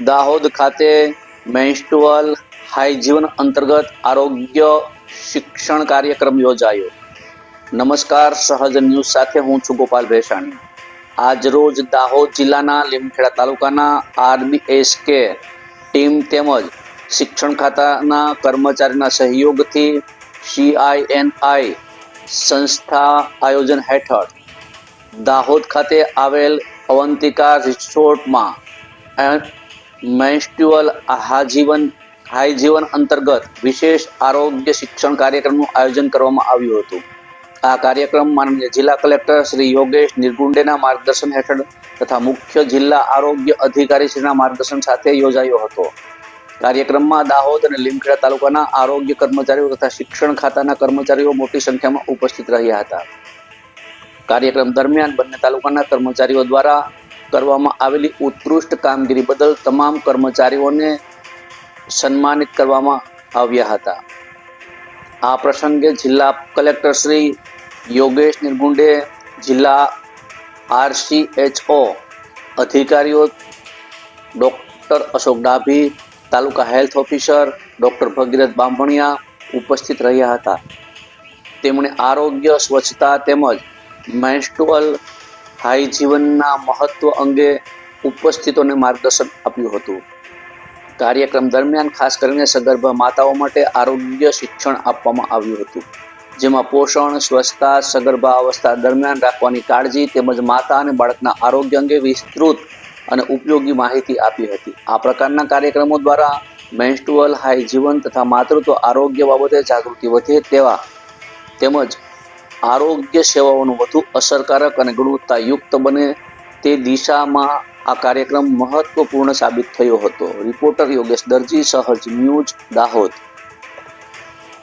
દાહોદ ખાતે menstrual hygiene અંતર્ગત આરોગ્ય શિક્ષણ કાર્યક્રમ યોજાયો। નમસ્કાર, સહજ ન્યૂઝ સાથે હું છું ગોપાલ ભેસાણી। આજ રોજ દાહોદ જિલ્લાના લીમખેડા તાલુકાના RBSK ટીમ તેમજ શિક્ષણ ખાતાના કર્મચારીના સહયોગથી CINI સંસ્થા આયોજન હેઠળ દાહોદ ખાતે આવેલ અવંતિકા રિસોર્ટમાં મેન્સ્ટ્રુઅલ હાઇજીન અંતર્ગત વિશેષ આરોગ્ય શિક્ષણ કાર્યક્રમનું આયોજન કરવામાં આવ્યું હતું। આ કાર્યક્રમ માનનીય જિલ્લા કલેક્ટર શ્રી યોગેશ નિર્ગુંડેના માર્ગદર્શન હેઠળ તથા મુખ્ય જિલ્લા આરોગ્ય અધિકારી શ્રીના માર્ગદર્શન સાથે યોજાયો હતો। કાર્યક્રમમાં દાહોદ અને લીમખેડા તાલુકાના આરોગ્ય કર્મચારીઓ તથા શિક્ષણ ખાતાના કર્મચારીઓ મોટી સંખ્યામાં ઉપસ્થિત રહ્યા હતા। કાર્યક્રમ દરમિયાન બંને તાલુકાના કર્મચારીઓ દ્વારા કરવામાં આવેલી ઉત્કૃષ્ટ કામગીરી બદલ તમામ કર્મચારીઓને સન્માનિત કરવામાં આવ્યા હતા। આ પ્રસંગે જિલ્લા કલેક્ટર શ્રી યોગેશ નિર્ગુંડે, જિલ્લા RCHO અધિકારીઓ ડૉક્ટર અશોક ડાભી, તાલુકા હેલ્થ ઓફિસર ડૉક્ટર ભગીરથ બામણિયા ઉપસ્થિત રહ્યા હતા। તેમણે આરોગ્ય, સ્વચ્છતા તેમજ મેન્સ્ટ્રુઅલ હાઇજીનના મહત્વ અંગે ઉપસ્થિતોને માર્ગદર્શન આપ્યું હતું। કાર્યક્રમ દરમિયાન ખાસ કરીને સગર્ભા માતાઓ માટે આરોગ્ય શિક્ષણ આપવામાં આવ્યું હતું, જેમાં પોષણ, સ્વચ્છતા, સગર્ભા અવસ્થા દરમિયાન રાખવાની કાળજી તેમજ માતા અને બાળકના આરોગ્ય અંગે વિસ્તૃત અને ઉપયોગી માહિતી આપી હતી। આ પ્રકારના કાર્યક્રમો દ્વારા મેન્સ્ટ્રુઅલ હાઇજીન તથા માતૃત્વ આરોગ્ય બાબતે જાગૃતિ વધે તેમજ આરોગ્ય સેવાઓનું વધુ અસરકારક અને ગુણવત્તાયુક્ત બને તે દિશામાં આ કાર્યક્રમ મહત્વપૂર્ણ સાબિત થયો હતો। રિપોર્ટર યોગેશ દરજી, સહજ ન્યૂઝ, દાહોદ।